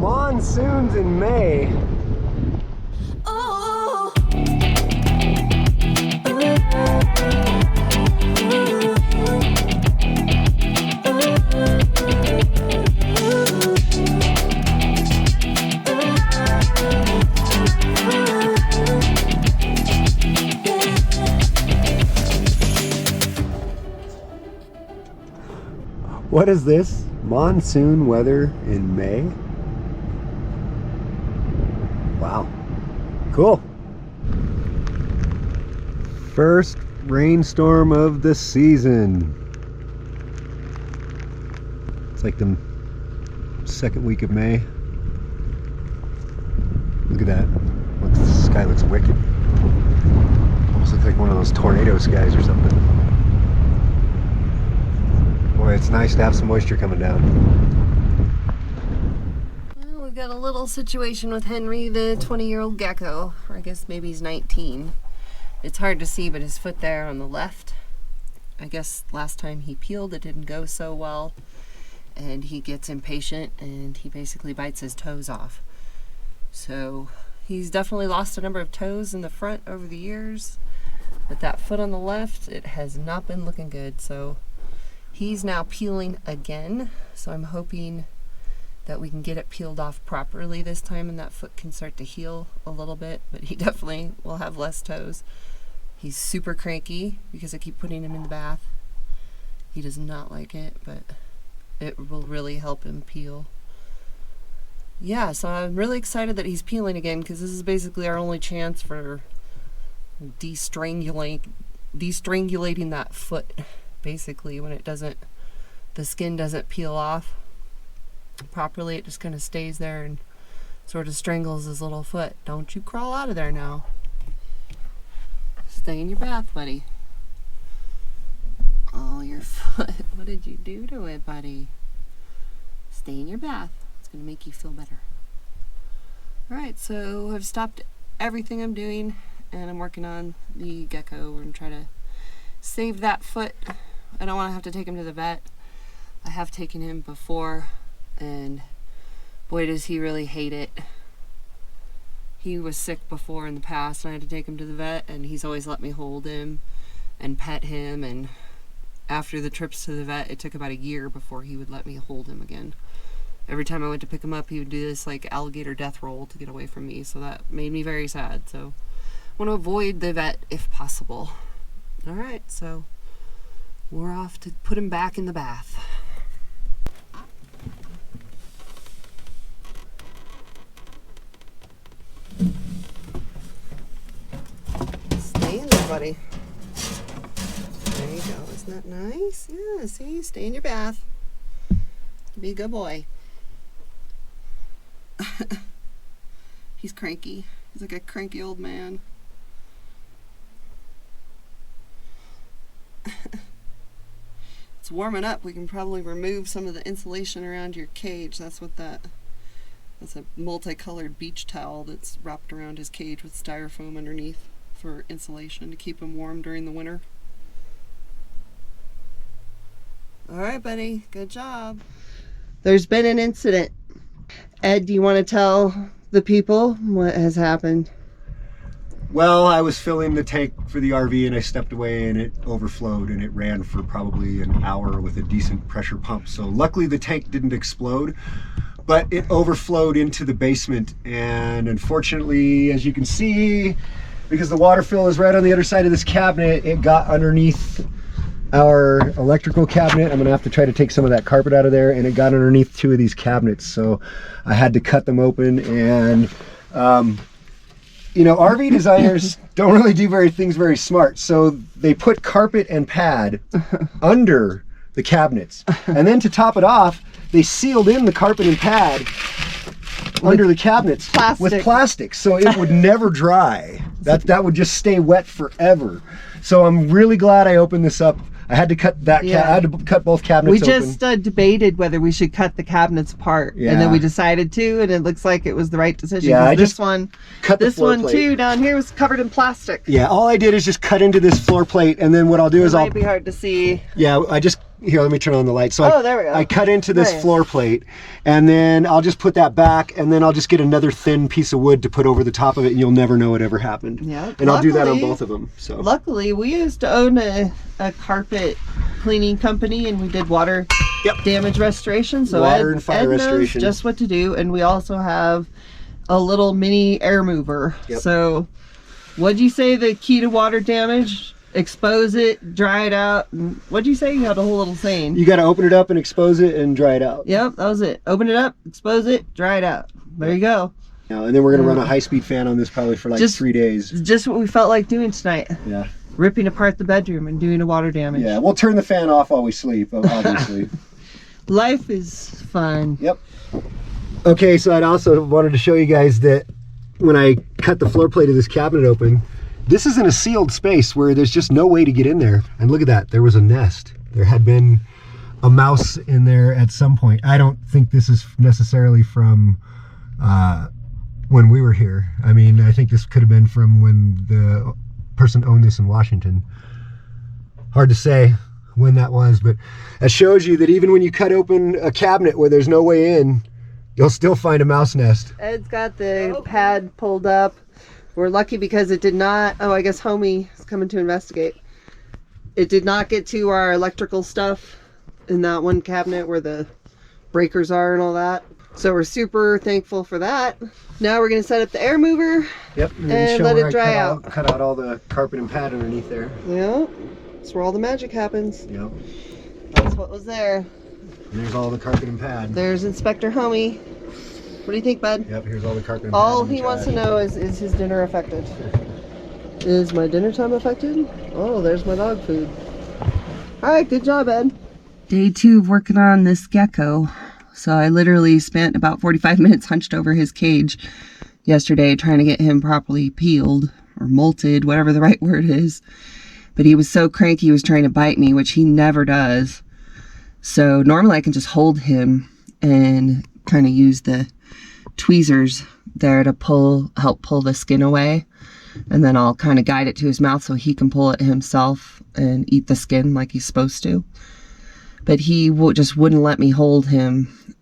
Monsoons in May. What is this? Monsoon weather in May? Wow. Cool. First rainstorm of the season. It's like the second week of May. Look at that. The sky looks wicked. Almost looks like one of those tornado skies or something. Boy, it's nice to have some moisture coming down. Well, we've got a little situation with Henry, the 20-year-old gecko. Or I guess maybe he's 19. It's hard to see, but his foot there on the left, I guess last time he peeled, it didn't go so well. And he gets impatient and he basically bites his toes off. So he's definitely lost a number of toes in the front over the years. But that foot on the left, it has not been looking good. So he's now peeling again, so I'm hoping that we can get it peeled off properly this time and that foot can start to heal a little bit, but he definitely will have less toes. He's super cranky because I keep putting him in the bath. He does not like it, but it will really help him peel. Yeah, so I'm really excited that he's peeling again because this is basically our only chance for destrangulating that foot. Basically, when it doesn't, the skin doesn't peel off properly, it just kind of stays there and sort of strangles his little foot. Don't you crawl out of there now. Stay in your bath, buddy. Oh, your foot. What did you do to it, buddy? Stay in your bath. It's going to make you feel better. Alright, so I've stopped everything I'm doing and I'm working on the gecko. We're going to try to save that foot. I don't want to have to take him to the vet. I have taken him before, and boy does he really hate it. He was sick before in the past, and I had to take him to the vet, and he's always let me hold him and pet him, and after the trips to the vet, it took about a year before he would let me hold him again. Every time I went to pick him up, he would do this like alligator death roll to get away from me, so that made me very sad. So I want to avoid the vet if possible. Alright, so we're off to put him back in the bath. Stay in there, buddy. There you go. Isn't that nice? Yeah, see? Stay in your bath. Be a good boy. He's cranky. He's like a cranky old man. It's warming up. We can probably remove some of the insulation around your cage. That's a multicolored beach towel that's wrapped around his cage with styrofoam underneath for insulation to keep him warm during the winter. Alright, buddy. Good job. There's been an incident. Ed, do you want to tell the people what has happened? Well, I was filling the tank for the RV and I stepped away and it overflowed and it ran for probably an hour with a decent pressure pump. So luckily the tank didn't explode, but it overflowed into the basement. And unfortunately, as you can see, because the water fill is right on the other side of this cabinet, it got underneath our electrical cabinet. I'm gonna have to try to take some of that carpet out of there, and it got underneath two of these cabinets. So I had to cut them open, and you know, RV designers don't really do things very smart. So they put carpet and pad under the cabinets. And then to top it off, they sealed in the carpet and pad under the cabinets with plastic. So it would never dry. That would just stay wet forever. So I'm really glad I opened this up. I had to cut that. I had to cut both cabinets open. We just debated whether we should cut the cabinets apart, and then we decided to, and it looks like it was the right decision. Yeah, I this just one, cut the floor plate. Too down here was covered in plastic. Yeah, all I did is just cut into this floor plate, and then what I'll do is might be hard to see. Yeah, I just here, let me turn on the light. So there we go. I cut into this Nice. floor plate, and then I'll just put that back, and then I'll just get another thin piece of wood to put over the top of it, and you'll never know it ever happened. Yeah. And I'll do that on both of them. So Luckily, we used to own a carpet cleaning company, and we did water damage restoration. So water and fire Ed knows restoration. just what to do. And we also have a little mini air mover. Yep. So what'd you say the key to water damage? Expose it, dry it out. And what'd you say? You had a whole little saying. You got to open it up and expose it and dry it out. Yep, that was it. Open it up, expose it, dry it out. There you go. Now, and then we're going to run a high-speed fan on this probably for like Just- 3 days. Just what we felt like doing tonight. Yeah. Ripping apart the bedroom and doing a water damage. Yeah, we'll turn the fan off while we sleep, obviously. Life is fun. Yep. Okay, so I'd also wanted to show you guys that when I cut the floor plate of this cabinet open, this is in a sealed space where there's just no way to get in there. And look at that, there was a nest. There had been a mouse in there at some point. I don't think this is necessarily from when we were here. I mean, I think this could have been from when the person owned this in Washington. Hard to say when that was, but that shows you that even when you cut open a cabinet where there's no way in, you'll still find a mouse nest. Ed's got the pad pulled up. We're lucky because it did not, I guess Homie is coming to investigate. It did not get to our electrical stuff in that one cabinet where the breakers are and all that. So we're super thankful for that. Now we're gonna set up the air mover. Yep, And show let where it I dry cut out all the carpet and pad underneath there. Yeah, that's where all the magic happens. Yep, That's what was there. and there's all the carpet and pad. There's Inspector Homie. What do you think, bud? Yep, here's all the carpet and All pad. in he the wants to trash. know is his dinner affected? Is my dinner time affected? Oh, there's my dog food. Alright, good job, Ed. Day 2 of working on this gecko. So I literally spent about 45 minutes hunched over his cage yesterday trying to get him properly peeled or molted, whatever the right word is. But he was so cranky he was trying to bite me, which he never does. So normally I can just hold him and kind of use the tweezers there to help pull the skin away, and then I'll kind of guide it to his mouth so he can pull it himself and eat the skin like he's supposed to. But he just wouldn't let me hold him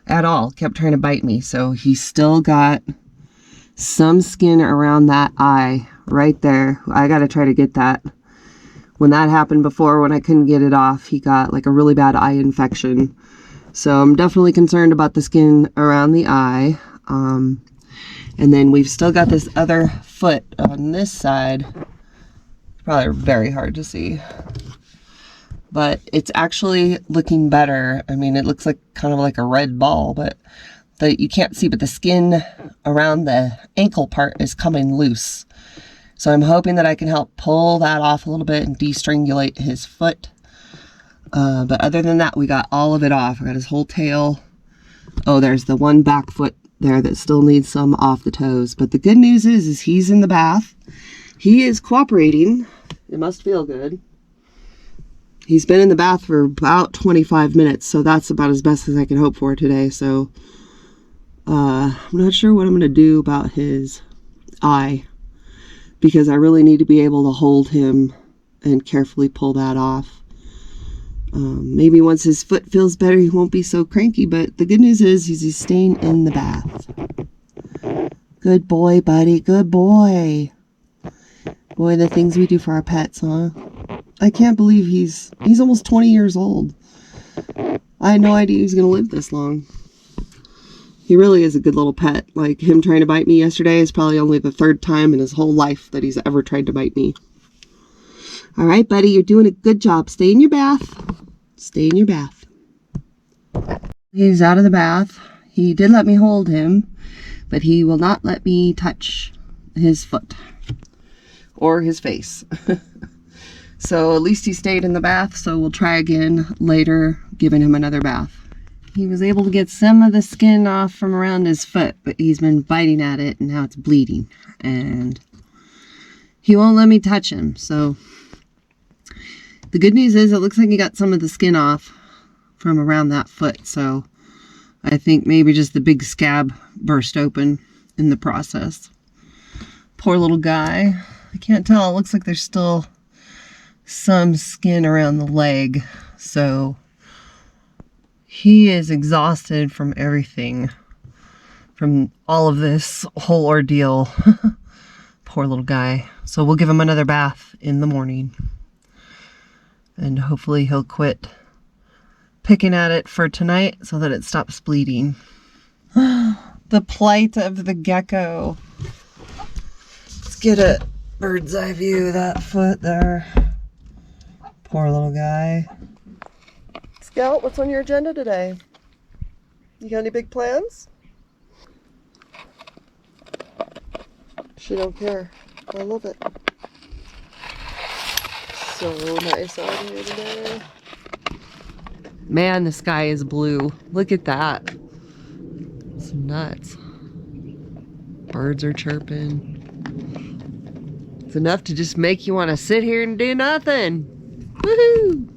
at all. Kept trying to bite me. So he's still got some skin around that eye right there. I got to try to get that. When that happened before, when I couldn't get it off, he got like a really bad eye infection. So I'm definitely concerned about the skin around the eye. And then we've still got this other foot on this side. Probably very hard to see. But it's actually looking better. I mean, it looks like kind of like a red ball, but you can't see, but the skin around the ankle part is coming loose. So I'm hoping that I can help pull that off a little bit and de-strangulate his foot. But other than that, we got all of it off. I got his whole tail. Oh, there's the one back foot there that still needs some off the toes. But the good news is he's in the bath. He is cooperating. It must feel good. He's been in the bath for about 25 minutes, so that's about as best as I can hope for today. So I'm not sure what I'm going to do about his eye, because I really need to be able to hold him and carefully pull that off. Maybe once his foot feels better, he won't be so cranky, but the good news is he's staying in the bath. Good boy, buddy. Good boy. Boy, the things we do for our pets, huh? I can't believe he's almost 20 years old. I had no idea he was going to live this long. He really is a good little pet. Like, him trying to bite me yesterday is probably only the 3rd time in his whole life that he's ever tried to bite me. All right, buddy, you're doing a good job. Stay in your bath. Stay in your bath. He's out of the bath. He did let me hold him, but he will not let me touch his foot or his face. So at least he stayed in the bath, so we'll try again later, giving him another bath. He was able to get some of the skin off from around his foot, but he's been biting at it and now it's bleeding. And he won't let me touch him, so the good news is it looks like he got some of the skin off from around that foot, so I think maybe just the big scab burst open in the process. Poor little guy. I can't tell. It looks like there's still some skin around the leg, so he is exhausted from everything, from all of this whole ordeal. Poor little guy. So we'll give him another bath in the morning, and hopefully he'll quit picking at it for tonight so that it stops bleeding. The plight of the gecko. Let's get a bird's eye view of that foot there. Poor little guy. Scout, what's on your agenda today? You got any big plans? She don't care. I love it. So nice out here today. Man, the sky is blue. Look at that. It's nuts. Birds are chirping. It's enough to just make you want to sit here and do nothing. Woohoo!